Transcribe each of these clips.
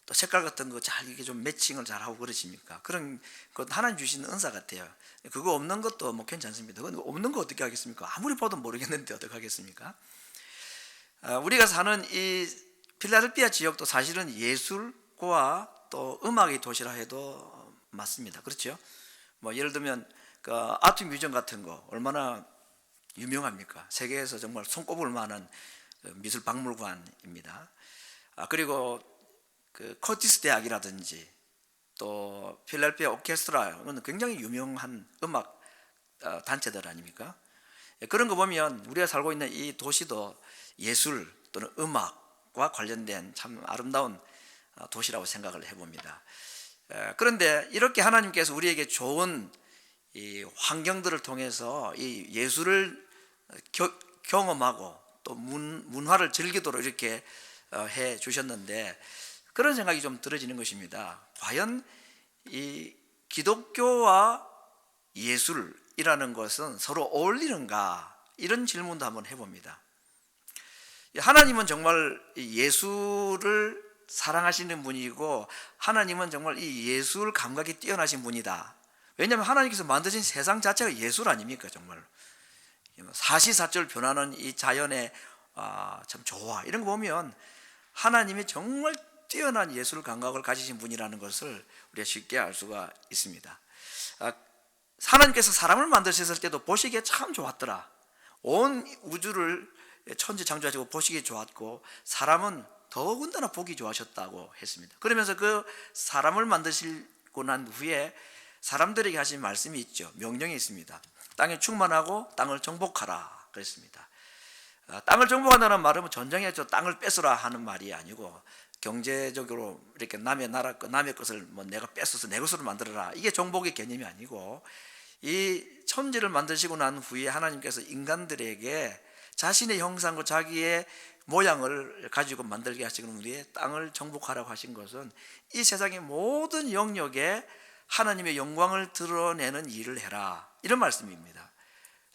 또 색깔 같은 거 잘 이게 좀 매칭을 잘 하고 그러십니까? 그런 것 하나님 주신 은사 같아요. 그거 없는 것도 뭐 괜찮습니다. 그건 없는 거 어떻게 하겠습니까? 아무리 봐도 모르겠는데 어떻게 하겠습니까? 우리가 사는 이 필라델피아 지역도 사실은 예술과 또 음악의 도시라 해도 맞습니다. 그렇죠? 뭐 예를 들면 그 아트 뮤지엄 같은 거 얼마나 유명합니까? 세계에서 정말 손꼽을 만한 미술 박물관입니다. 그리고 그 커티스 대학이라든지 또 필라델피아 오케스트라는 굉장히 유명한 음악 단체들 아닙니까? 그런 거 보면 우리가 살고 있는 이 도시도 예술 또는 음악과 관련된 참 아름다운 도시라고 생각을 해봅니다. 그런데 이렇게 하나님께서 우리에게 좋은 이 환경들을 통해서 이 예술을 경험하고 또 문화를 즐기도록 이렇게 해 주셨는데 그런 생각이 좀 들어지는 것입니다. 과연 이 기독교와 예술이라는 것은 서로 어울리는가? 이런 질문도 한번 해봅니다. 하나님은 정말 예술을 사랑하시는 분이고 하나님은 정말 이 예술 감각이 뛰어나신 분이다. 왜냐하면 하나님께서 만드신 세상 자체가 예술 아닙니까? 정말 사시사철 변하는 이 자연의 참 조화 이런 거 보면 하나님이 정말 뛰어난 예술 감각을 가지신 분이라는 것을 우리가 쉽게 알 수가 있습니다. 하나님께서 사람을 만드셨을 때도 보시기에 참 좋았더라. 온 우주를 천지창조하시고 보시기에 좋았고 사람은 더군다나 보기 좋아하셨다고 했습니다. 그러면서 그 사람을 만드시고 난 후에 사람들에게 하신 말씀이 있죠. 명령이 있습니다. 땅에 충만하고 땅을 정복하라 그랬습니다. 땅을 정복한다는 말은 전쟁에 땅을 뺏으라 하는 말이 아니고 경제적으로 이렇게 남의 나라 남의 것을 뭐 내가 뺏어서 내 것으로 만들어라 이게 정복의 개념이 아니고 이 천지를 만드시고 난 후에 하나님께서 인간들에게 자신의 형상과 자기의 모양을 가지고 만들게 하시는 후에 땅을 정복하라고 하신 것은 이 세상의 모든 영역에 하나님의 영광을 드러내는 일을 해라 이런 말씀입니다.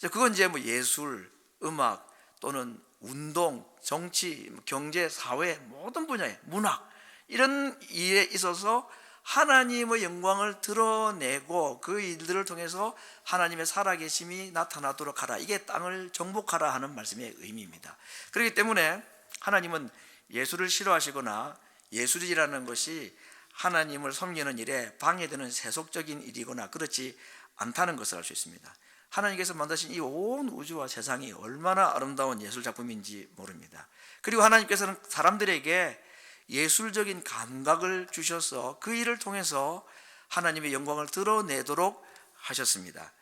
그건 이제 뭐 예술, 음악 또는 운동, 정치, 경제, 사회 모든 분야의 문학 이런 일에 있어서 하나님의 영광을 드러내고 그 일들을 통해서 하나님의 살아계심이 나타나도록 하라. 이게 땅을 정복하라 하는 말씀의 의미입니다. 그렇기 때문에 하나님은 예술을 싫어하시거나 예술이라는 것이 하나님을 섬기는 일에 방해되는 세속적인 일이거나 그렇지 않다는 것을 알 수 있습니다. 하나님께서 만드신 이 온 우주와 세상이 얼마나 아름다운 예술 작품인지 모릅니다. 그리고 하나님께서는 사람들에게 예술적인 감각을 주셔서 그 일을 통해서 하나님의 영광을 드러내도록 하셨습니다.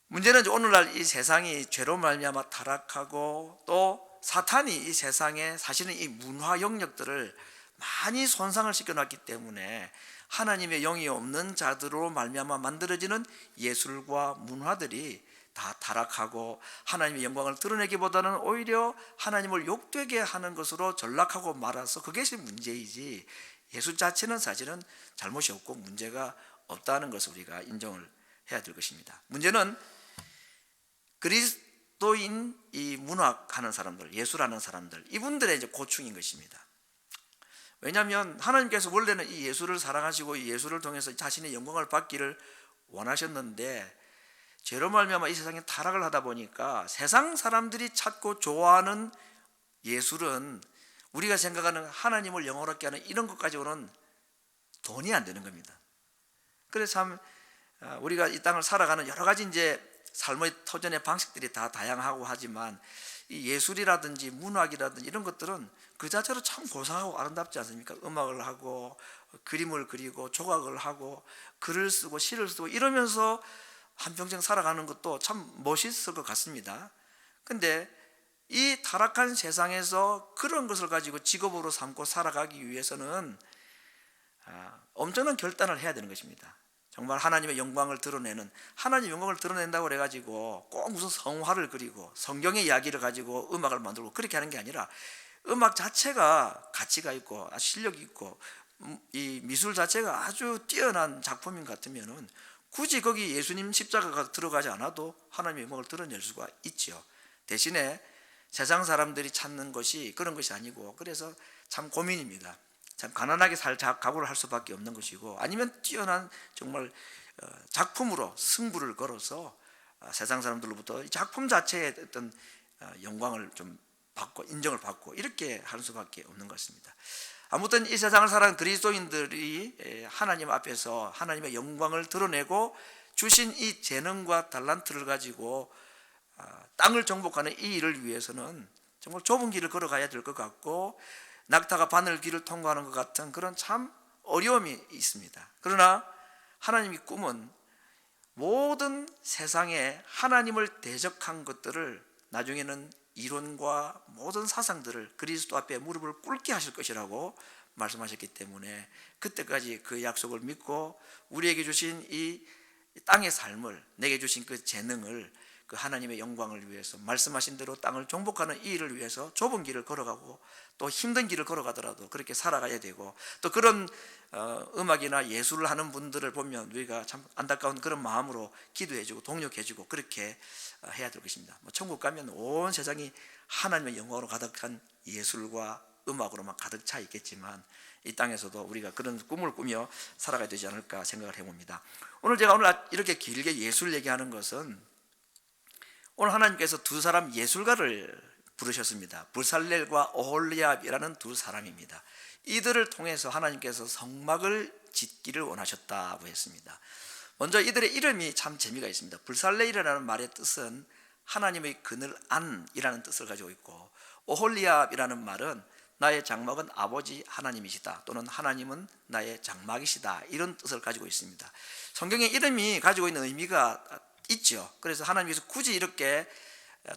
문제는 오늘날 이 세상이 죄로 말미암아 타락하고 또 사탄이 이 세상에 사실은 이 문화 영역들을 많이 손상을 시켜놨기 때문에 하나님의 영이 없는 자들로 말미암아 만들어지는 예술과 문화들이 다 타락하고 하나님의 영광을 드러내기보다는 오히려 하나님을 욕되게 하는 것으로 전락하고 말아서 그것이 문제이지 예술 자체는 사실은 잘못이 없고 문제가 없다는 것을 우리가 인정을 해야 될 것입니다. 문제는 그리스도인 이 문학하는 사람들, 예술하는 사람들 이분들의 이제 고충인 것입니다. 왜냐하면 하나님께서 원래는 이 예술을 사랑하시고 이 예술을 통해서 자신의 영광을 받기를 원하셨는데 죄로 말미암아 이 세상에 타락을 하다 보니까 세상 사람들이 찾고 좋아하는 예술은 우리가 생각하는 하나님을 영원하게 하는 이런 것 가지고는 돈이 안 되는 겁니다. 그래서 참 우리가 이 땅을 살아가는 여러 가지 이제 삶의 터전의 방식들이 다 다양하고 하지만 이 예술이라든지 문학이라든지 이런 것들은 그 자체로 참 고상하고 아름답지 않습니까? 음악을 하고 그림을 그리고 조각을 하고 글을 쓰고 시를 쓰고 이러면서 한평생 살아가는 것도 참 멋있을 것 같습니다. 근데 이 타락한 세상에서 그런 것을 가지고 직업으로 삼고 살아가기 위해서는 엄청난 결단을 해야 되는 것입니다. 정말 하나님의 영광을 드러내는 하나님의 영광을 드러낸다고 해가지고 꼭 무슨 성화를 그리고 성경의 이야기를 가지고 음악을 만들고 그렇게 하는 게 아니라 음악 자체가 가치가 있고 실력이 있고 이 미술 자체가 아주 뛰어난 작품인 것 같으면은 굳이 거기 예수님 십자가가 들어가지 않아도 하나님의 영광을 드러낼 수가 있죠. 대신에 세상 사람들이 찾는 것이 그런 것이 아니고 그래서 참 고민입니다. 참 가난하게 살 각오를 할 수밖에 없는 것이고, 아니면 뛰어난 정말 작품으로 승부를 걸어서 세상 사람들로부터 이 작품 자체의 어떤 영광을 좀 받고 인정을 받고 이렇게 하는 수밖에 없는 것 같습니다. 아무튼 이 세상을 살아가는 그리스도인들이 하나님 앞에서 하나님의 영광을 드러내고 주신 이 재능과 달란트를 가지고 땅을 정복하는 이 일을 위해서는 정말 좁은 길을 걸어가야 될 것 같고, 낙타가 바늘 길을 통과하는 것 같은 그런 참 어려움이 있습니다. 그러나 하나님의 꿈은 모든 세상에 하나님을 대적한 것들을 나중에는 이론과 모든 사상들을 그리스도 앞에 무릎을 꿇게 하실 것이라고 말씀하셨기 때문에, 그때까지 그 약속을 믿고 우리에게 주신 이 땅의 삶을, 내게 주신 그 재능을 그 하나님의 영광을 위해서 말씀하신 대로 땅을 정복하는 이 일을 위해서 좁은 길을 걸어가고, 또 힘든 길을 걸어가더라도 그렇게 살아가야 되고, 또 그런 음악이나 예술을 하는 분들을 보면 우리가 참 안타까운 그런 마음으로 기도해주고 동력해주고 그렇게 해야 될 것입니다. 천국 가면 온 세상이 하나님의 영광으로 가득한 예술과 음악으로만 가득 차 있겠지만, 이 땅에서도 우리가 그런 꿈을 꾸며 살아가야 되지 않을까 생각을 해봅니다. 제가 오늘 이렇게 길게 예술 얘기하는 것은, 오늘 하나님께서 두 사람 예술가를 부르셨습니다. 불살렐과 오홀리압이라는 두 사람입니다. 이들을 통해서 하나님께서 성막을 짓기를 원하셨다고 했습니다. 먼저 이들의 이름이 참 재미가 있습니다. 불살렐이라는 말의 뜻은 하나님의 그늘 안이라는 뜻을 가지고 있고, 오홀리압이라는 말은 나의 장막은 아버지 하나님이시다, 또는 하나님은 나의 장막이시다, 이런 뜻을 가지고 있습니다. 성경의 이름이 가지고 있는 의미가 있죠. 그래서 하나님께서 굳이 이렇게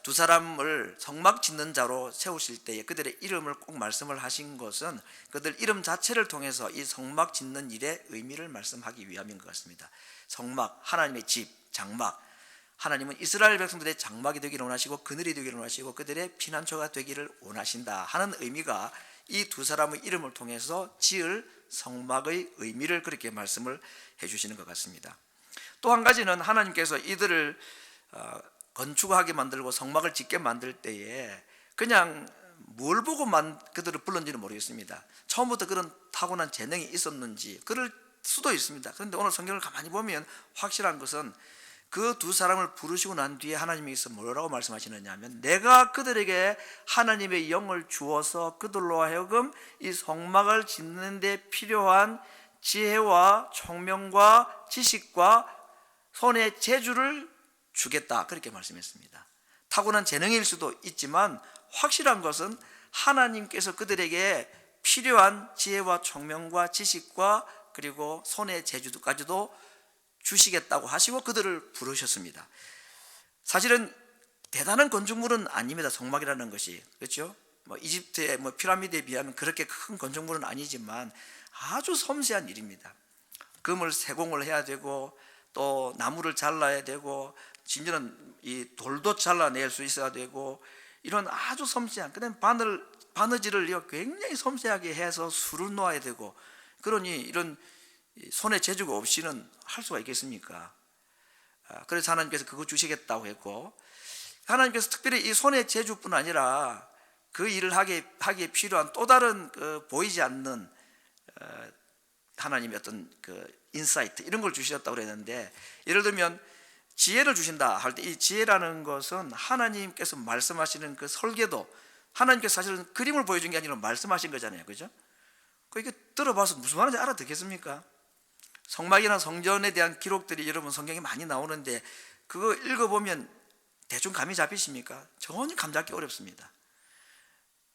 두 사람을 성막 짓는 자로 세우실 때에 그들의 이름을 꼭 말씀을 하신 것은 그들 이름 자체를 통해서 이 성막 짓는 일의 의미를 말씀하기 위함인 것 같습니다. 성막, 하나님의 집, 장막, 하나님은 이스라엘 백성들의 장막이 되기를 원하시고 그늘이 되기를 원하시고 그들의 피난처가 되기를 원하신다 하는 의미가 이 두 사람의 이름을 통해서 지을 성막의 의미를 그렇게 말씀을 해주시는 것 같습니다. 또 한 가지는 하나님께서 이들을 건축하게 만들고 성막을 짓게 만들 때에 그냥 뭘 보고 그들을 불렀는지는 모르겠습니다. 처음부터 그런 타고난 재능이 있었는지 그럴 수도 있습니다. 그런데 오늘 성경을 가만히 보면 확실한 것은 그 두 사람을 부르시고 난 뒤에 하나님께서 뭐라고 말씀하시느냐 하면, 내가 그들에게 하나님의 영을 주어서 그들로 하여금 이 성막을 짓는 데 필요한 지혜와 총명과 지식과 손의 재주를 주겠다, 그렇게 말씀했습니다. 타고난 재능일 수도 있지만 확실한 것은 하나님께서 그들에게 필요한 지혜와 총명과 지식과 그리고 손의 재주까지도 주시겠다고 하시고 그들을 부르셨습니다. 사실은 대단한 건축물은 아닙니다. 성막이라는 것이, 그렇죠? 이집트의 피라미드에 비하면 그렇게 큰 건축물은 아니지만 아주 섬세한 일입니다. 금을 세공을 해야 되고, 또 나무를 잘라야 되고, 심지어는 이 돌도 잘라낼 수 있어야 되고, 이런 아주 섬세한, 그다음 바느질을 굉장히 섬세하게 해서 술을 놓아야 되고, 그러니 이런 손의 재주가 없이는 할 수가 있겠습니까? 그래서 하나님께서 그거 주시겠다고 했고, 하나님께서 특별히 이 손의 재주뿐 아니라 그 일을 하기에 필요한 또 다른 보이지 않는 하나님의 어떤 인사이트, 이런 걸 주셨다고 그랬는데, 예를 들면 지혜를 주신다 할 때, 이 지혜라는 것은 하나님께서 말씀하시는 그 설계도, 하나님께서 사실은 그림을 보여준 게 아니라 말씀하신 거잖아요, 그죠? 이게 들어봐서 무슨 말인지 알아듣겠습니까? 성막이나 성전에 대한 기록들이 여러분 성경에 많이 나오는데 그거 읽어보면 대충 감이 잡히십니까? 전혀 감 잡기 어렵습니다.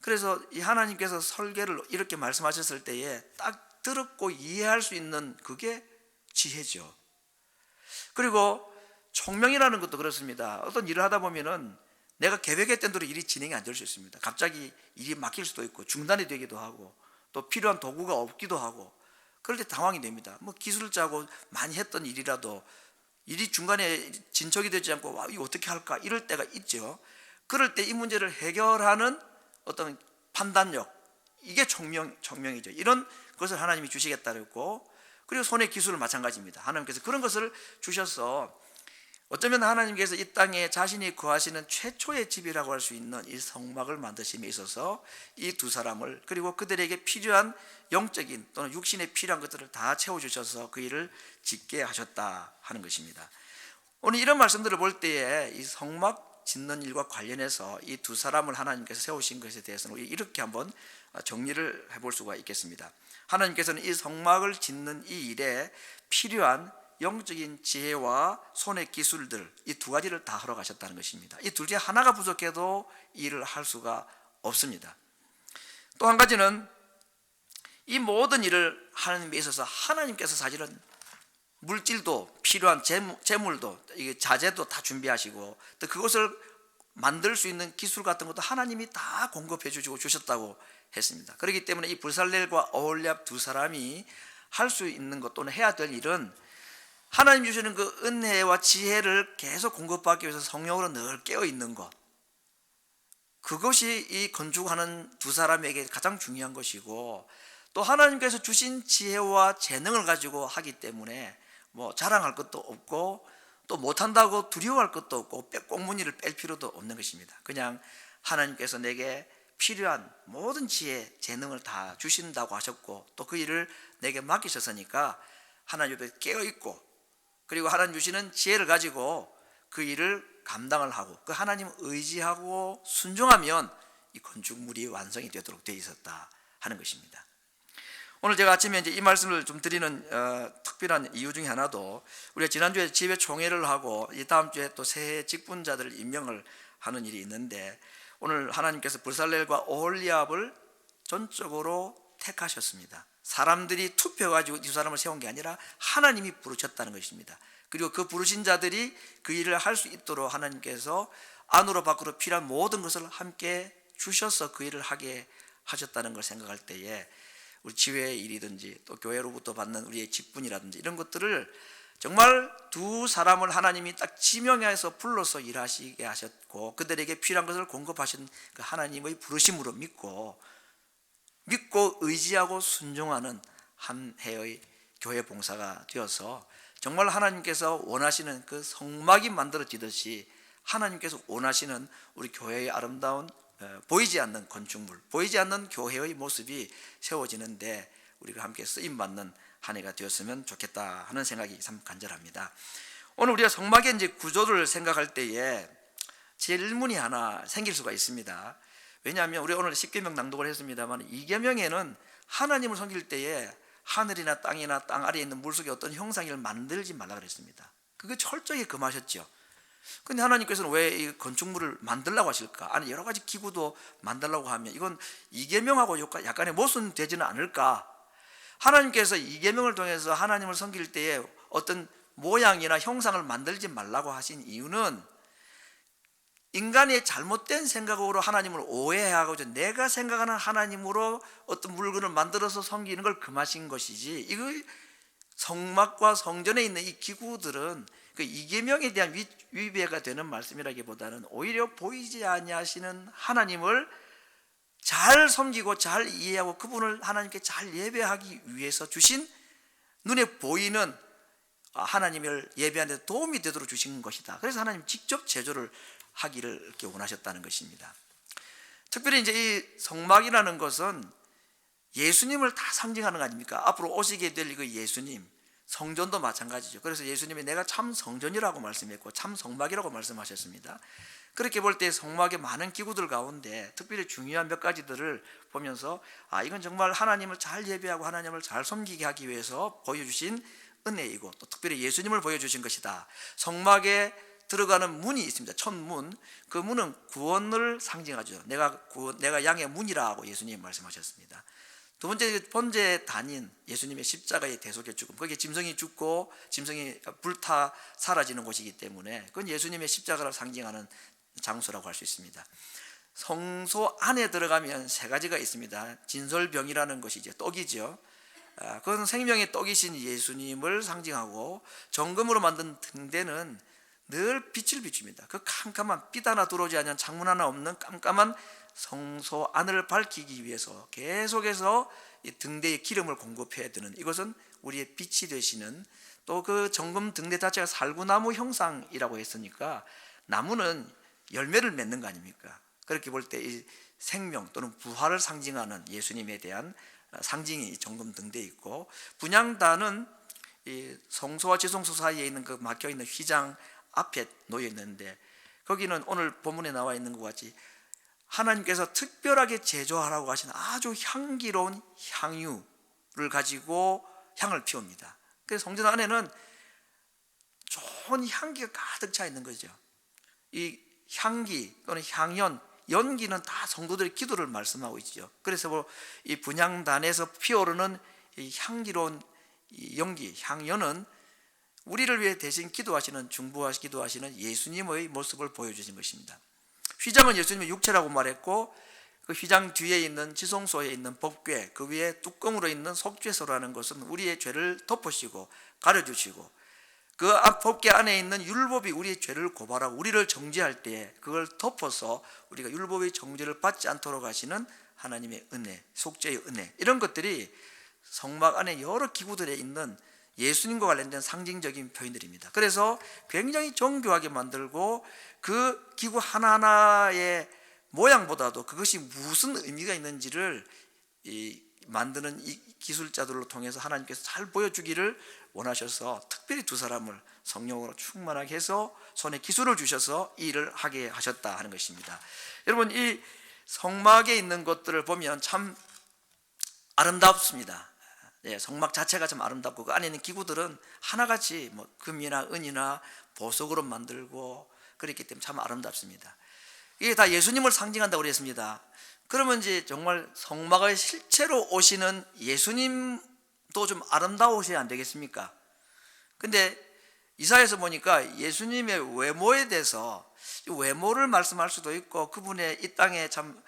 그래서 이 하나님께서 설계를 이렇게 말씀하셨을 때에 딱 들었고 이해할 수 있는 그게 지혜죠. 그리고 총명이라는 것도 그렇습니다. 어떤 일을 하다 보면은 내가 계획했던 대로 일이 진행이 안 될 수 있습니다. 갑자기 일이 막힐 수도 있고 중단이 되기도 하고, 또 필요한 도구가 없기도 하고, 그럴 때 당황이 됩니다. 기술자고 많이 했던 일이라도 일이 중간에 진척이 되지 않고 이거 어떻게 할까, 이럴 때가 있죠. 그럴 때 이 문제를 해결하는 어떤 판단력, 이게 총명이죠. 이런 것을 하나님이 주시겠다고 했고, 그리고 손의 기술은 마찬가지입니다. 하나님께서 그런 것을 주셔서 어쩌면 하나님께서 이 땅에 자신이 거하시는 최초의 집이라고 할 수 있는 이 성막을 만드심에 있어서 이 두 사람을, 그리고 그들에게 필요한 영적인 또는 육신에 필요한 것들을 다 채워주셔서 그 일을 짓게 하셨다 하는 것입니다. 오늘 이런 말씀들을 볼 때에 이 성막 짓는 일과 관련해서 이 두 사람을 하나님께서 세우신 것에 대해서는 이렇게 한번 정리를 해볼 수가 있겠습니다. 하나님께서는 이 성막을 짓는 이 일에 필요한 영적인 지혜와 손의 기술들, 이 두 가지를 다 하러 가셨다는 것입니다. 이 둘 중에 하나가 부족해도 일을 할 수가 없습니다. 또 한 가지는 이 모든 일을 하는 데 있어서 하나님께서 사실은 물질도 필요한 재물도 자재도 다 준비하시고 또 그것을 만들 수 있는 기술 같은 것도 하나님이 다 공급해 주시고 주셨다고 했습니다. 그렇기 때문에 이 불살렐과 오홀리압 두 사람이 할 수 있는 것 또는 해야 될 일은 하나님 주시는 그 은혜와 지혜를 계속 공급받기 위해서 성령으로 늘 깨어 있는 것, 그것이 이 건축하는 두 사람에게 가장 중요한 것이고, 또 하나님께서 주신 지혜와 재능을 가지고 하기 때문에 뭐 자랑할 것도 없고 또 못한다고 두려워할 것도 없고 꽁무니를 뺄 필요도 없는 것입니다. 그냥 하나님께서 내게 필요한 모든 지혜, 재능을 다 주신다고 하셨고 또 그 일을 내게 맡기셨으니까 하나님 옆에 깨어있고, 그리고 하나님 주시는 지혜를 가지고 그 일을 감당을 하고 그 하나님 의지하고 순종하면 이 건축물이 완성이 되도록 되어 있었다 하는 것입니다. 오늘 제가 아침에 이제 이 말씀을 좀 드리는 특별한 이유 중에 하나도, 우리가 지난주에 집회 총회를 하고 이 다음 주에 또 새 직분자들을 임명을 하는 일이 있는데, 오늘 하나님께서 불살렐과 오홀리압을 전적으로 택하셨습니다. 사람들이 투표해가지고 이 사람을 세운 게 아니라 하나님이 부르셨다는 것입니다. 그리고 그 부르신 자들이 그 일을 할 수 있도록 하나님께서 안으로 밖으로 필요한 모든 것을 함께 주셔서 그 일을 하게 하셨다는 걸 생각할 때에 우리 지회의 일이든지 또 교회로부터 받는 우리의 직분이라든지 이런 것들을 정말 두 사람을 하나님이 딱 지명해서 불러서 일하시게 하셨고 그들에게 필요한 것을 공급하신 그 하나님의 부르심으로 믿고 의지하고 순종하는 한 해의 교회 봉사가 되어서 정말 하나님께서 원하시는 그 성막이 만들어지듯이 하나님께서 원하시는 우리 교회의 아름다운 보이지 않는 건축물, 보이지 않는 교회의 모습이 세워지는데 우리가 함께 쓰임받는 한 해가 되었으면 좋겠다 하는 생각이 참 간절합니다. 오늘 우리가 성막의 이제 구조를 생각할 때에 질문이 하나 생길 수가 있습니다. 왜냐하면 우리 오늘 10계명 낭독을 했습니다만 2계명에는 하나님을 섬길 때에 하늘이나 땅이나 땅 아래에 있는 물속에 어떤 형상을 만들지 말라 그랬습니다. 그게 철저히 금하셨죠. 근데 하나님께서는 왜 이 건축물을 만들라고 하실까? 아니 여러 가지 기구도 만들라고 하면 이건 2계명하고 약간의 모순되지는 않을까? 하나님께서 2계명을 통해서 하나님을 섬길 때에 어떤 모양이나 형상을 만들지 말라고 하신 이유는 인간의 잘못된 생각으로 하나님을 오해하고 내가 생각하는 하나님으로 어떤 물건을 만들어서 섬기는 걸 금하신 것이지, 이거 성막과 성전에 있는 이 기구들은 그 2계명에 대한 위배가 되는 말씀이라기보다는 오히려 보이지 아니하시는 하나님을 잘 섬기고 잘 이해하고 그분을 하나님께 잘 예배하기 위해서 주신 눈에 보이는 하나님을 예배하는 데 도움이 되도록 주신 것이다. 그래서 하나님 직접 제조를 하기를 이렇게 원하셨다는 것입니다. 특별히 이제 이 성막이라는 것은 예수님을 다 상징하는 거 아닙니까? 앞으로 오시게 될 그 예수님, 성전도 마찬가지죠. 그래서 예수님이 내가 참 성전이라고 말씀했고 참 성막이라고 말씀하셨습니다. 그렇게 볼 때 성막의 많은 기구들 가운데 특별히 중요한 몇 가지들을 보면서 이건 정말 하나님을 잘 예배하고 하나님을 잘 섬기게 하기 위해서 보여주신 은혜이고 또 특별히 예수님을 보여주신 것이다. 성막에 들어가는 문이 있습니다. 첫문. 그 문은 구원을 상징하죠. 내가 양의 문이라고 예수님이 말씀하셨습니다. 두 번째 번제 단인 예수님의 십자가의 대속의 죽음, 거기에 짐승이 죽고 짐승이 불타 사라지는 곳이기 때문에 그건 예수님의 십자가를 상징하는 장소라고 할 수 있습니다. 성소 안에 들어가면 세 가지가 있습니다. 진설병이라는 것이죠. 떡이죠. 그건 생명의 떡이신 예수님을 상징하고, 정금으로 만든 등대는 늘 빛을 비춥니다. 그 캄캄한 빛 하나 들어오지 않는 창문 하나 없는 깜깜한 성소 안을 밝히기 위해서 계속해서 이 등대에 기름을 공급해야 되는, 이것은 우리의 빛이 되시는, 또 그 정금 등대 자체가 살구나무 형상이라고 했으니까 나무는 열매를 맺는 거 아닙니까? 그렇게 볼 때 이 생명 또는 부활을 상징하는 예수님에 대한 상징이 정금 등대에 있고, 분향단은 이 성소와 지성소 사이에 있는 그 막혀 있는 휘장 앞에 놓여 있는데, 거기는 오늘 본문에 나와 있는 것 같이 하나님께서 특별하게 제조하라고 하신 아주 향기로운 향유를 가지고 향을 피웁니다. 그래서 성전 안에는 좋은 향기가 가득 차 있는 거죠. 이 향기 또는 향연, 연기는 다 성도들의 기도를 말씀하고 있죠. 그래서 뭐 이 분향단에서 피어오르는 이 향기로운 이 연기, 향연은 우리를 위해 대신 기도하시는, 중보하시 기도하시는 예수님의 모습을 보여주신 것입니다. 휘장은 예수님의 육체라고 말했고, 그 휘장 뒤에 있는 지성소에 있는 법궤, 그 위에 뚜껑으로 있는 속죄소라는 것은 우리의 죄를 덮으시고 가려주시고, 그 앞 법궤 안에 있는 율법이 우리의 죄를 고발하고 우리를 정죄할 때 그걸 덮어서 우리가 율법의 정죄를 받지 않도록 하시는 하나님의 은혜, 속죄의 은혜, 이런 것들이 성막 안에 여러 기구들에 있는 예수님과 관련된 상징적인 표현들입니다. 그래서 굉장히 정교하게 만들고, 그 기구 하나하나의 모양보다도 그것이 무슨 의미가 있는지를 만드는 이 기술자들로 통해서 하나님께서 잘 보여주기를 원하셔서 특별히 두 사람을 성령으로 충만하게 해서 손에 기술을 주셔서 이 일을 하게 하셨다 하는 것입니다. 여러분, 이 성막에 있는 것들을 보면 참 아름답습니다. 성막 자체가 참 아름답고, 그 안에 있는 기구들은 하나같이 뭐 금이나 은이나 보석으로 만들고 그랬기 때문에 참 아름답습니다. 이게 다 예수님을 상징한다고 그랬습니다. 그러면 이제 정말 성막에 실제로 오시는 예수님도 좀 아름다우셔야 안 되겠습니까? 근데 이사야에서 보니까 예수님의 외모에 대해서, 외모를 말씀할 수도 있고 그분의 이 땅에 참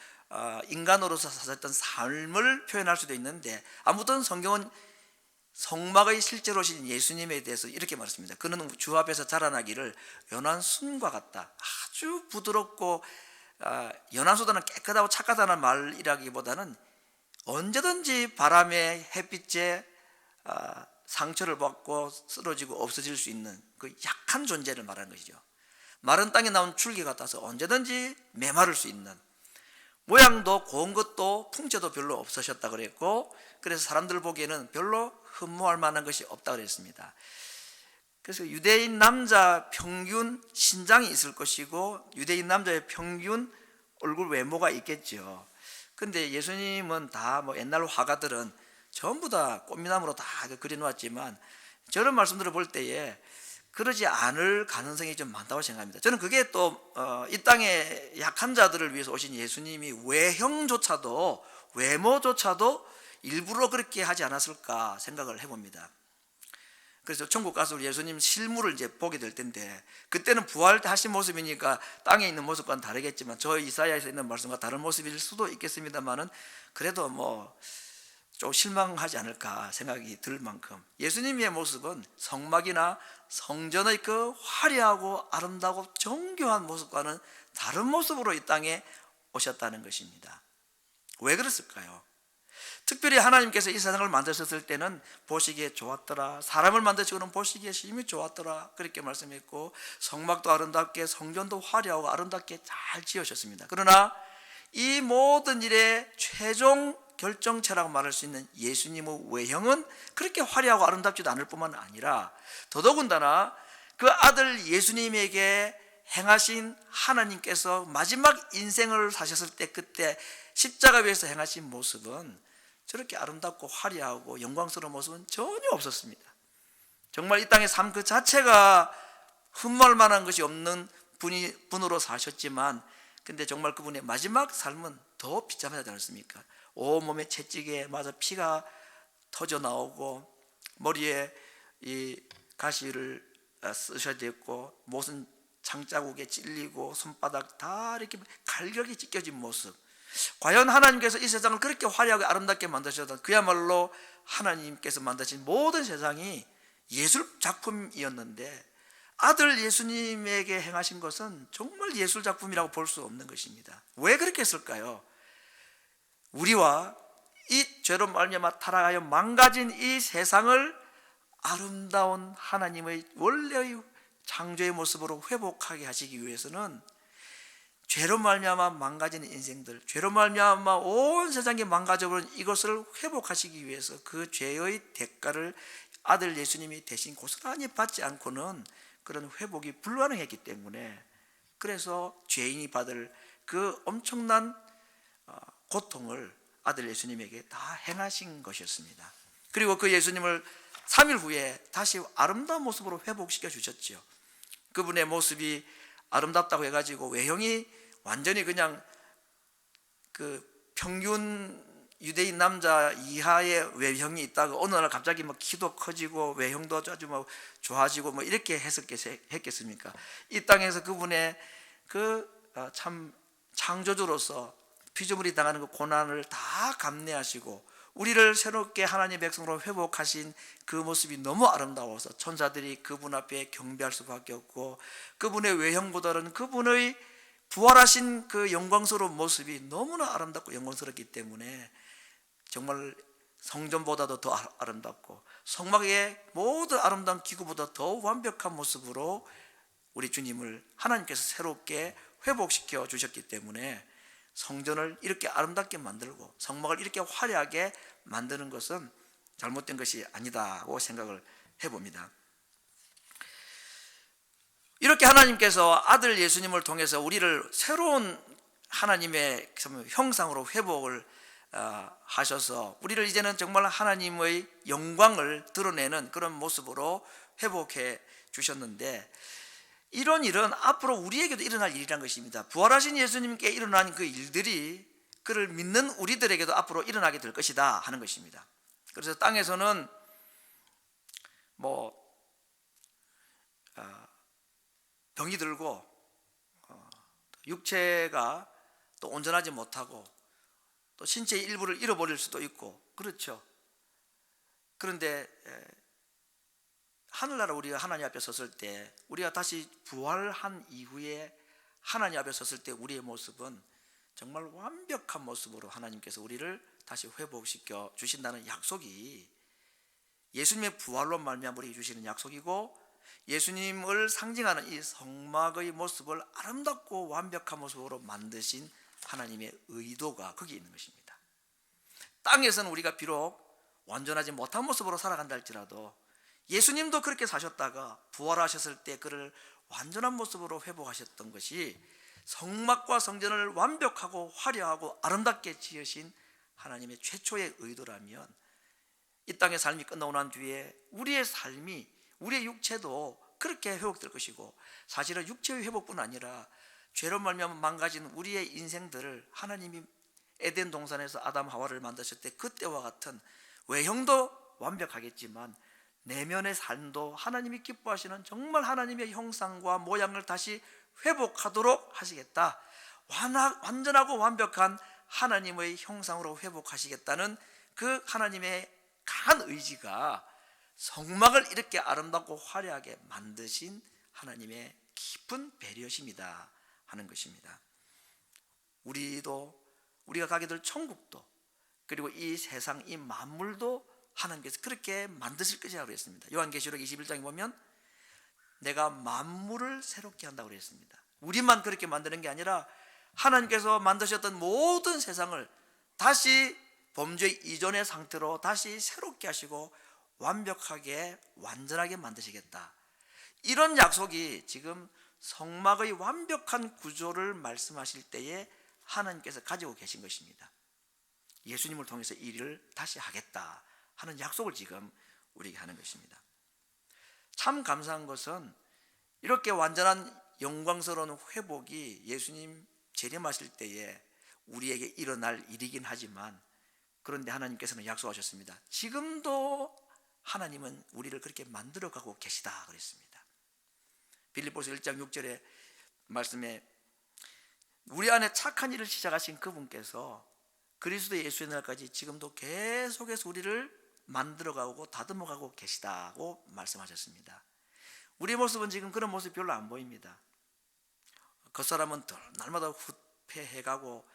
인간으로서 사셨던 삶을 표현할 수도 있는데, 아무튼 성경은 성막의 실제로 오신 예수님에 대해서 이렇게 말했습니다. 그는 주 앞에서 자라나기를 연한 순과 같다. 아주 부드럽고, 연한보다는 깨끗하고 착하다는 말이라기보다는 언제든지 바람에 햇빛에 상처를 받고 쓰러지고 없어질 수 있는 그 약한 존재를 말하는 것이죠. 마른 땅에 나온 줄기 같아서 언제든지 메마를 수 있는, 모양도 고운 것도 풍채도 별로 없으셨다 그랬고, 그래서 사람들 보기에는 별로 흠모할 만한 것이 없다 그랬습니다. 그래서 유대인 남자 평균 신장이 있을 것이고 유대인 남자의 평균 얼굴 외모가 있겠죠. 근데 예수님은 다 뭐 옛날 화가들은 전부 다 꽃미남으로 다 그려놓았지만, 저런 말씀들을 볼 때에 그러지 않을 가능성이 좀 많다고 생각합니다. 저는 그게 또 이 땅의 약한 자들을 위해서 오신 예수님이 외모조차도 일부러 그렇게 하지 않았을까 생각을 해봅니다. 그래서 천국 가서 예수님 실물을 이제 보게 될 텐데, 그때는 부활하신 모습이니까 땅에 있는 모습과는 다르겠지만 저 이사야에서 있는 말씀과 다른 모습일 수도 있겠습니다만은, 그래도 뭐 좀 실망하지 않을까 생각이 들 만큼 예수님의 모습은 성막이나 성전의 그 화려하고 아름다고 정교한 모습과는 다른 모습으로 이 땅에 오셨다는 것입니다. 왜 그랬을까요? 특별히 하나님께서 이 세상을 만드셨을 때는 보시기에 좋았더라, 사람을 만드시고는 보시기에 심히 좋았더라, 그렇게 말씀했고, 성막도 아름답게 성전도 화려하고 아름답게 잘 지으셨습니다. 그러나 이 모든 일의 최종 결정체라고 말할 수 있는 예수님의 외형은 그렇게 화려하고 아름답지도 않을 뿐만 아니라, 더더군다나 그 아들 예수님에게 행하신 하나님께서 마지막 인생을 사셨을 때 그때 십자가 위에서 행하신 모습은 저렇게 아름답고 화려하고 영광스러운 모습은 전혀 없었습니다. 정말 이 땅의 삶 그 자체가 흠모할 만한 것이 없는 분으로 사셨지만, 근데 정말 그분의 마지막 삶은 더 비참하지 않습니까? 온몸에 채찍에 맞아 피가 터져 나오고, 머리에 이 가시를 쓰셔야 됐고, 못은 창자국에 찔리고 손바닥 다 이렇게 갈격이 찢겨진 모습. 과연 하나님께서 이 세상을 그렇게 화려하게 아름답게 만드셨던, 그야말로 하나님께서 만드신 모든 세상이 예술 작품이었는데 아들 예수님에게 행하신 것은 정말 예술 작품이라고 볼 수 없는 것입니다. 왜 그렇게 했을까요? 우리와 이 죄로 말미암아 타락하여 망가진 이 세상을 아름다운 하나님의 원래의 창조의 모습으로 회복하게 하시기 위해서는 죄로 말미암아 망가진 인생들, 죄로 말미암아 온 세상이 망가져버린 이것을 회복하시기 위해서 그 죄의 대가를 아들 예수님이 대신 고스란히 받지 않고는 그런 회복이 불가능했기 때문에, 그래서 죄인이 받을 그 엄청난 고통을 아들 예수님에게 다 행하신 것이었습니다. 그리고 그 예수님을 3일 후에 다시 아름다운 모습으로 회복시켜 주셨죠. 그분의 모습이 아름답다고 해가지고 외형이 완전히 그냥 그 평균 유대인 남자 이하의 외형이 있다가 어느 날 갑자기 뭐 키도 커지고 외형도 아주 뭐 좋아지고 뭐 이렇게 했겠습니까? 이 땅에서 그분의 그 참 창조주로서 피조물이 당하는 그 고난을 다 감내하시고 우리를 새롭게 하나님의 백성으로 회복하신 그 모습이 너무 아름다워서 천사들이 그분 앞에 경배할 수밖에 없고, 그분의 외형보다는 그분의 부활하신 그 영광스러운 모습이 너무나 아름답고 영광스럽기 때문에 정말 성전보다도 더 아름답고 성막의 모든 아름다운 기구보다 더 완벽한 모습으로 우리 주님을 하나님께서 새롭게 회복시켜 주셨기 때문에 성전을 이렇게 아름답게 만들고 성막을 이렇게 화려하게 만드는 것은 잘못된 것이 아니다고 생각을 해봅니다. 이렇게 하나님께서 아들 예수님을 통해서 우리를 새로운 하나님의 형상으로 회복을 하셔서 우리를 이제는 정말 하나님의 영광을 드러내는 그런 모습으로 회복해 주셨는데, 이런 일은 앞으로 우리에게도 일어날 일이란 것입니다. 부활하신 예수님께 일어난 그 일들이 그를 믿는 우리들에게도 앞으로 일어나게 될 것이다 하는 것입니다. 그래서 땅에서는 병이 들고 육체가 또 온전하지 못하고 또 신체의 일부를 잃어버릴 수도 있고 그렇죠. 그런데 하늘나라 우리가 하나님 앞에 섰을 때, 우리가 다시 부활한 이후에 하나님 앞에 섰을 때 우리의 모습은 정말 완벽한 모습으로 하나님께서 우리를 다시 회복시켜 주신다는 약속이 예수님의 부활로 말미암아 우리에게 주시는 약속이고, 예수님을 상징하는 이 성막의 모습을 아름답고 완벽한 모습으로 만드신 하나님의 의도가 거기에 있는 것입니다. 땅에서는 우리가 비록 완전하지 못한 모습으로 살아간다 할지라도 예수님도 그렇게 사셨다가 부활하셨을 때 그를 완전한 모습으로 회복하셨던 것이 성막과 성전을 완벽하고 화려하고 아름답게 지으신 하나님의 최초의 의도라면, 이 땅의 삶이 끝나고 난 뒤에 우리의 삶이, 우리의 육체도 그렇게 회복될 것이고, 사실은 육체의 회복뿐 아니라 죄로 말미암아 망가진 우리의 인생들을 하나님이 에덴 동산에서 아담 하와를 만드실 때 그때와 같은 외형도 완벽하겠지만 내면의 삶도 하나님이 기뻐하시는 정말 하나님의 형상과 모양을 다시 회복하도록 하시겠다, 완전하고 완벽한 하나님의 형상으로 회복하시겠다는 그 하나님의 강한 의지가 성막을 이렇게 아름답고 화려하게 만드신 하나님의 깊은 배려심이다 하는 것입니다. 우리가 가게 될 천국도, 그리고 이 세상 이 만물도 하나님께서 그렇게 만드실 것이라고 했습니다. 요한계시록 21장에 보면 내가 만물을 새롭게 한다고 했습니다. 우리만 그렇게 만드는 게 아니라 하나님께서 만드셨던 모든 세상을 다시 범죄 이전의 상태로 다시 새롭게 하시고 완벽하게 완전하게 만드시겠다, 이런 약속이 지금 성막의 완벽한 구조를 말씀하실 때에 하나님께서 가지고 계신 것입니다. 예수님을 통해서 이 일을 다시 하겠다 하는 약속을 지금 우리에게 하는 것입니다. 참 감사한 것은 이렇게 완전한 영광스러운 회복이 예수님 재림하실 때에 우리에게 일어날 일이긴 하지만, 그런데 하나님께서는 약속하셨습니다. 지금도 하나님은 우리를 그렇게 만들어가고 계시다 그랬습니다. 빌립보서 1장 6절의 말씀에 우리 안에 착한 일을 시작하신 그분께서 그리스도 예수의 날까지 지금도 계속해서 우리를 만들어가고 다듬어가고 계시다고 말씀하셨습니다. 우리의 모습은 지금 그런 모습이 별로 안 보입니다. 그 사람은 날마다 후퇴해가고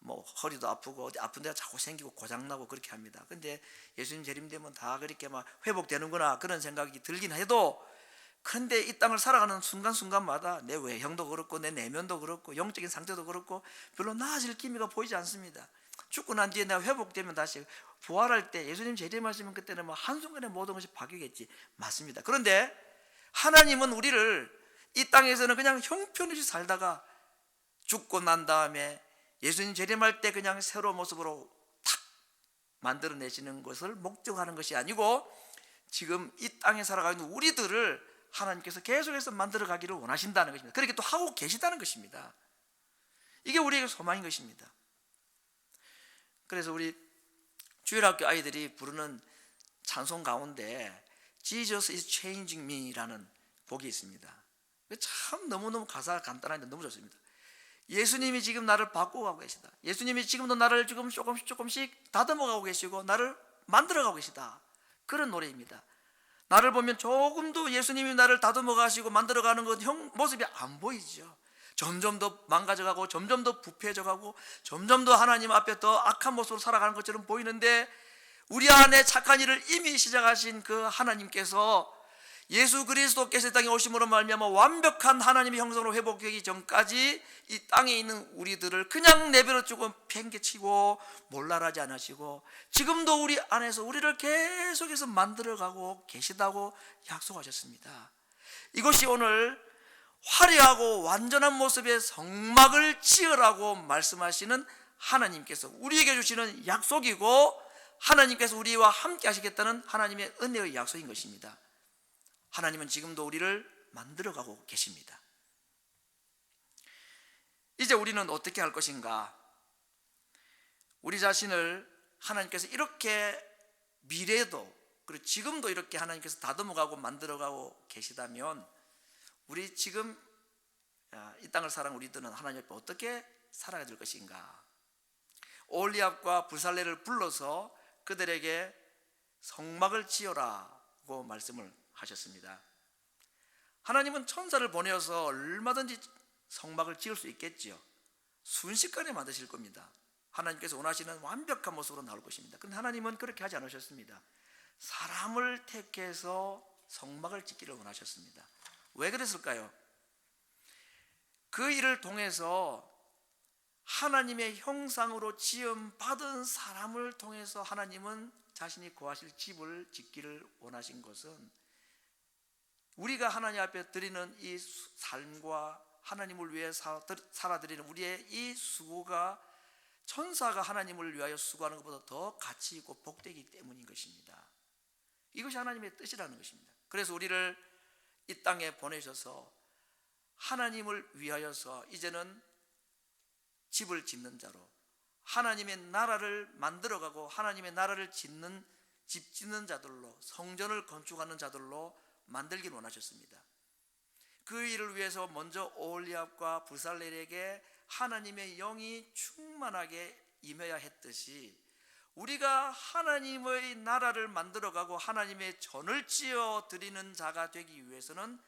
뭐 허리도 아프고 어디 아픈 데가 자꾸 생기고 고장나고 그렇게 합니다. 근데 예수님 재림되면 다 그렇게 막 회복되는구나 그런 생각이 들긴 해도, 그런데 이 땅을 살아가는 순간순간마다 내 외형도 그렇고 내 내면도 그렇고 영적인 상태도 그렇고 별로 나아질 기미가 보이지 않습니다. 죽고 난 뒤에 내가 회복되면 다시 부활할 때 예수님 재림하시면 그때는 뭐 한순간에 모든 것이 바뀌겠지. 맞습니다. 그런데 하나님은 우리를 이 땅에서는 그냥 형편없이 살다가 죽고 난 다음에 예수님 재림할 때 그냥 새로운 모습으로 탁 만들어내시는 것을 목적하는 것이 아니고, 지금 이 땅에 살아가는 우리들을 하나님께서 계속해서 만들어가기를 원하신다는 것입니다. 그렇게 또 하고 계시다는 것입니다. 이게 우리에게 소망인 것입니다. 그래서 우리 주일학교 아이들이 부르는 찬송 가운데 Jesus is changing me라는 곡이 있습니다. 참 너무너무 가사가 간단한데 너무 좋습니다. 예수님이 지금 나를 바꾸고 계시다. 예수님이 지금도 나를 지금 조금씩 다듬어가고 계시고 나를 만들어가고 계시다. 그런 노래입니다. 나를 보면 조금도 예수님이 나를 다듬어 가시고 만들어가는 것 모습이 안 보이죠. 점점 더 망가져가고 점점 더 부패해져가고 점점 더 하나님 앞에 더 악한 모습으로 살아가는 것처럼 보이는데, 우리 안에 착한 일을 이미 시작하신 그 하나님께서 예수 그리스도께서 이 땅에 오심으로 말미암아 완벽한 하나님의 형상으로 회복되기 전까지 이 땅에 있는 우리들을 그냥 내버려 두고 팽개치고 몰랄하지 않으시고 지금도 우리 안에서 우리를 계속해서 만들어가고 계시다고 약속하셨습니다. 이것이 오늘 화려하고 완전한 모습의 성막을 지으라고 말씀하시는 하나님께서 우리에게 주시는 약속이고, 하나님께서 우리와 함께 하시겠다는 하나님의 은혜의 약속인 것입니다. 하나님은 지금도 우리를 만들어가고 계십니다. 이제 우리는 어떻게 할 것인가? 우리 자신을 하나님께서 이렇게 미래도 그리고 지금도 이렇게 하나님께서 다듬어가고 만들어가고 계시다면, 우리 지금 이 땅을 살아가는 우리들은 하나님 앞에 어떻게 살아야 될 것인가? 오홀리압과 불살레를 불러서 그들에게 성막을 지어라고 말씀을 하셨습니다. 하나님은 천사를 보내어서 얼마든지 성막을 지을 수 있겠지요. 순식간에 만드실 겁니다. 하나님께서 원하시는 완벽한 모습으로 나올 것입니다. 그런데 하나님은 그렇게 하지 않으셨습니다. 사람을 택해서 성막을 짓기를 원하셨습니다. 왜 그랬을까요? 그 일을 통해서 하나님의 형상으로 지음 받은 사람을 통해서 하나님은 자신이 거하실 집을 짓기를 원하신 것은, 우리가 하나님 앞에 드리는 이 삶과 하나님을 위해 살아드리는 우리의 이 수고가 천사가 하나님을 위하여 수고하는 것보다 더 가치 있고 복되기 때문인 것입니다. 이것이 하나님의 뜻이라는 것입니다. 그래서 우리를 이 땅에 보내셔서 하나님을 위하여서 이제는 집을 짓는 자로, 하나님의 나라를 만들어가고 하나님의 나라를 짓는 집 짓는 자들로, 성전을 건축하는 자들로 만들길 원하셨습니다. 그 일을 위해서 먼저 오홀리압과 불살렐에게 하나님의 영이 충만하게 임해야 했듯이, 우리가 하나님의 나라를 만들어가고 하나님의 전을 지어 드리는 자가 되기 위해서는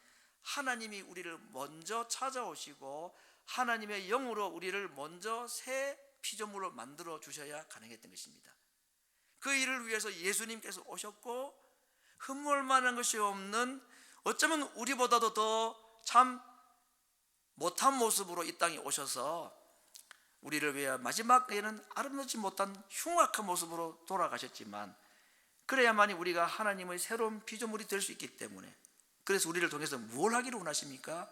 하나님이 우리를 먼저 찾아오시고 하나님의 영으로 우리를 먼저 새 피조물로 만들어 주셔야 가능했던 것입니다. 그 일을 위해서 예수님께서 오셨고, 흠모할 만한 것이 없는, 어쩌면 우리보다도 더 참 못한 모습으로 이 땅에 오셔서 우리를 위해 마지막에는 아름답지 못한 흉악한 모습으로 돌아가셨지만, 그래야만이 우리가 하나님의 새로운 피조물이 될 수 있기 때문에, 그래서 우리를 통해서 뭘 하기를 원하십니까?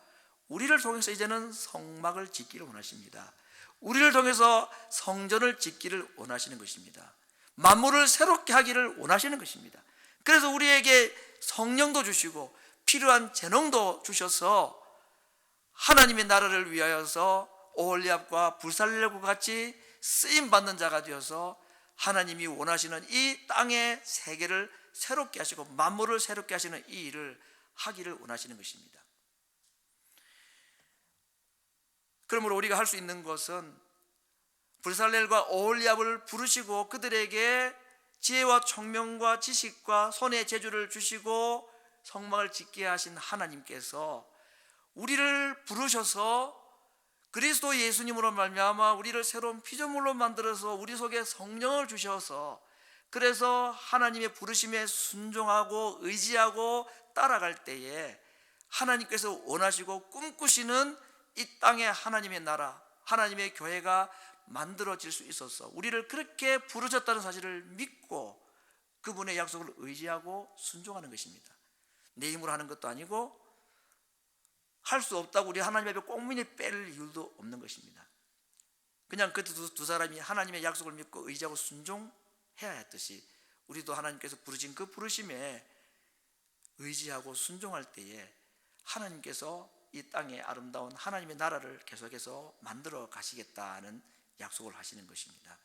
우리를 통해서 이제는 성막을 짓기를 원하십니다. 우리를 통해서 성전을 짓기를 원하시는 것입니다. 만물을 새롭게 하기를 원하시는 것입니다. 그래서 우리에게 성령도 주시고 필요한 재능도 주셔서 하나님의 나라를 위하여서 오홀리압과 불살렐과 같이 쓰임받는 자가 되어서 하나님이 원하시는 이 땅의 세계를 새롭게 하시고 만물을 새롭게 하시는 이 일을 하기를 원하시는 것입니다. 그러므로 우리가 할 수 있는 것은 불살렐과 오홀리압을 부르시고 그들에게 지혜와 총명과 지식과 손의 재주를 주시고 성막을 짓게 하신 하나님께서 우리를 부르셔서 그리스도 예수님으로 말미암아 우리를 새로운 피조물로 만들어서 우리 속에 성령을 주셔서, 그래서 하나님의 부르심에 순종하고 의지하고 따라갈 때에 하나님께서 원하시고 꿈꾸시는 이 땅에 하나님의 나라, 하나님의 교회가 만들어질 수 있어서 우리를 그렇게 부르셨다는 사실을 믿고 그분의 약속을 의지하고 순종하는 것입니다. 내 힘으로 하는 것도 아니고 할 수 없다고 우리 하나님 앞에 꽁무니 뺄 이유도 없는 것입니다. 그냥 그 두 사람이 하나님의 약속을 믿고 의지하고 순종해야 했듯이 우리도 하나님께서 부르신 그 부르심에 의지하고 순종할 때에 하나님께서 이 땅에 아름다운 하나님의 나라를 계속해서 만들어 가시겠다는 약속을 하시는 것입니다.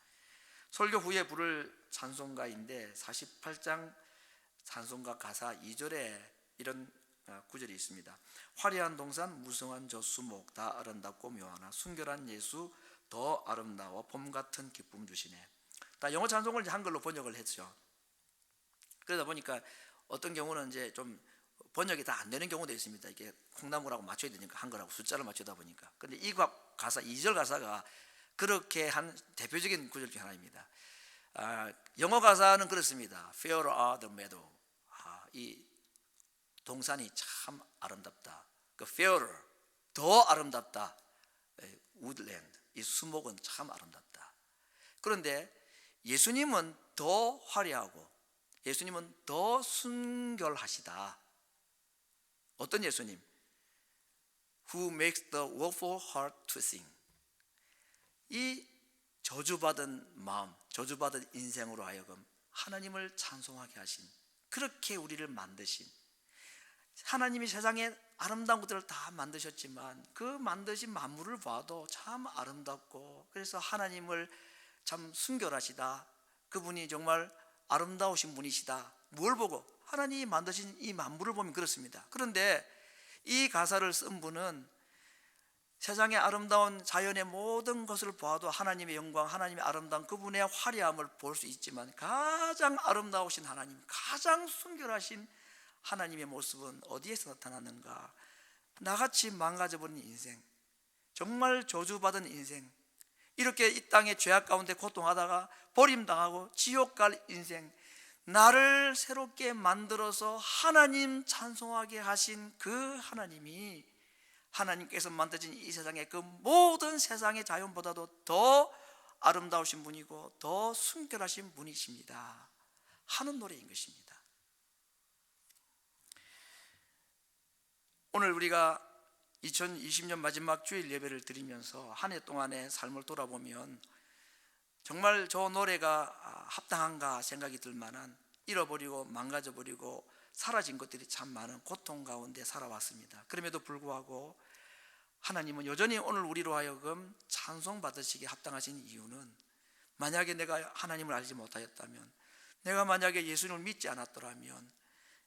설교 후에 부를 찬송가인데 48장 찬송가 가사 2절에 이런 구절이 있습니다. 화려한 동산 무성한 저 수목 다 아름답고 묘하나 순결한 예수 더 아름다워 봄 같은 기쁨 주시네. 다 영어 찬송을 한글로 번역을 했죠. 그러다 보니까 어떤 경우는 이제 좀 번역이 다 안 되는 경우도 있습니다. 이게 콩나물하고 맞춰야 되니까 한글하고 숫자를 맞추다 보니까. 근데 이 가사 2절 가사가 그렇게 한 대표적인 구절 중 하나입니다. 영어 가사는 그렇습니다. Fair are the meadow. 이 동산이 참 아름답다. 그 fairer 더 아름답다. woodland 이 수목은 참 아름답다. 그런데 예수님은 더 화려하고 예수님은 더 순결하시다. 어떤 예수님? Who makes the woeful heart to sing. 이 저주받은 마음, 저주받은 인생으로 하여금 하나님을 찬송하게 하신, 그렇게 우리를 만드신, 하나님이 세상에 아름다운 것들을 다 만드셨지만 그 만드신 만물을 봐도 참 아름답고, 그래서 하나님을 참 순결하시다, 그분이 정말 아름다우신 분이시다. 뭘 보고? 하나님이 만드신 이 만물을 보면 그렇습니다. 그런데 이 가사를 쓴 분은 세상의 아름다운 자연의 모든 것을 보아도 하나님의 영광, 하나님의 아름다운 그분의 화려함을 볼 수 있지만 가장 아름다우신 하나님, 가장 순결하신 하나님의 모습은 어디에서 나타나는가? 나같이 망가져버린 인생, 정말 저주받은 인생, 이렇게 이 땅의 죄악 가운데 고통하다가 버림당하고 지옥 갈 인생, 나를 새롭게 만들어서 하나님 찬송하게 하신 그 하나님이, 하나님께서 만드신 이 세상의 그 모든 세상의 자연보다도 더 아름다우신 분이고 더 순결하신 분이십니다 하는 노래인 것입니다. 오늘 우리가 2020년 마지막 주일 예배를 드리면서 한 해 동안의 삶을 돌아보면 정말 저 노래가 합당한가 생각이 들 만한, 잃어버리고 망가져버리고 사라진 것들이 참 많은 고통 가운데 살아왔습니다. 그럼에도 불구하고 하나님은 여전히 오늘 우리로 하여금 찬송 받으시기에 합당하신 이유는, 만약에 내가 하나님을 알지 못하였다면, 내가 만약에 예수님을 믿지 않았더라면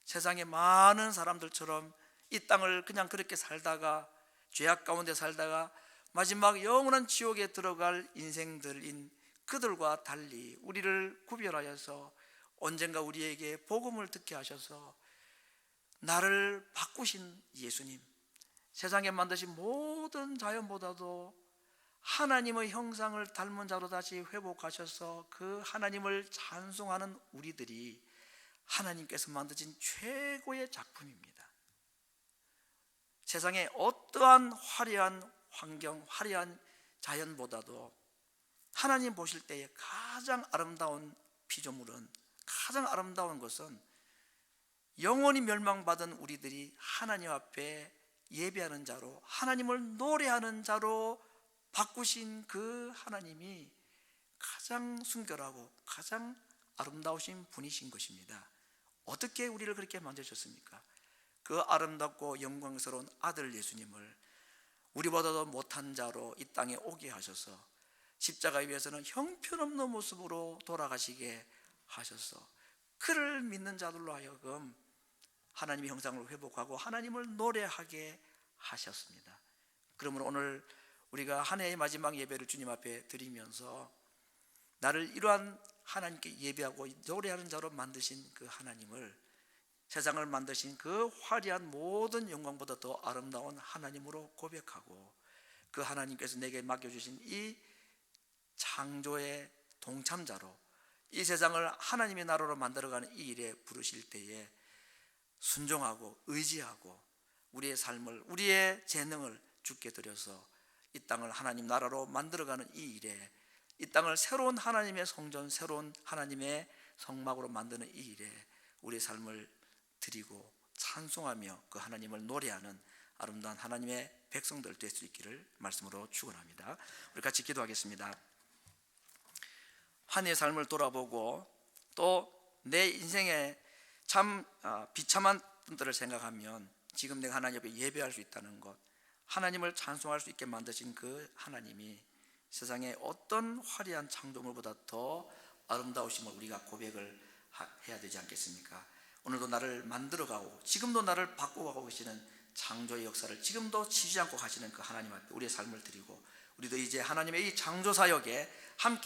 세상의 많은 사람들처럼 이 땅을 그냥 그렇게 살다가 죄악 가운데 살다가 마지막 영원한 지옥에 들어갈 인생들인 그들과 달리 우리를 구별하여서 언젠가 우리에게 복음을 듣게 하셔서 나를 바꾸신 예수님, 세상에 만드신 모든 자연보다도 하나님의 형상을 닮은 자로 다시 회복하셔서 그 하나님을 찬송하는 우리들이 하나님께서 만드신 최고의 작품입니다. 세상에 어떠한 화려한 환경, 화려한 자연보다도 하나님 보실 때에 가장 아름다운 피조물은, 가장 아름다운 것은 영원히 멸망받은 우리들이 하나님 앞에 예배하는 자로, 하나님을 노래하는 자로 바꾸신 그 하나님이 가장 순결하고 가장 아름다우신 분이신 것입니다. 어떻게 우리를 그렇게 만드셨습니까? 그 아름답고 영광스러운 아들 예수님을 우리보다도 못한 자로 이 땅에 오게 하셔서 십자가에 위해서는 형편없는 모습으로 돌아가시게 하셔서 그를 믿는 자들로 하여금 하나님의 형상을 회복하고 하나님을 노래하게 하셨습니다. 그러므로 오늘 우리가 한 해의 마지막 예배를 주님 앞에 드리면서 나를 이러한 하나님께 예배하고 노래하는 자로 만드신 그 하나님을, 세상을 만드신 그 화려한 모든 영광보다 더 아름다운 하나님으로 고백하고, 그 하나님께서 내게 맡겨주신 이 창조의 동참자로 이 세상을 하나님의 나라로 만들어가는 이 일에 부르실 때에 순종하고 의지하고 우리의 삶을, 우리의 재능을 주께 드려서 이 땅을 하나님 나라로 만들어가는 이 일에, 이 땅을 새로운 하나님의 성전, 새로운 하나님의 성막으로 만드는 이 일에 우리의 삶을 드리고 찬송하며 그 하나님을 노래하는 아름다운 하나님의 백성들 될 수 있기를 말씀으로 축원합니다. 우리 같이 기도하겠습니다. 한 해의 삶을 돌아보고 또 내 인생의 참 비참한 분들을 생각하면 지금 내가 하나님 앞에 예배할 수 있다는 것, 하나님을 찬송할 수 있게 만드신 그 하나님이 세상에 어떤 화려한 창조물보다 더 아름다우심을 우리가 고백을 해야 되지 않겠습니까? 오늘도 나를 만들어가고 지금도 나를 바꿔가고 계시는 창조의 역사를 지금도 치지 않고 가시는 그 하나님 앞에 우리의 삶을 드리고 우리도 이제 하나님의 이 창조사역에 함께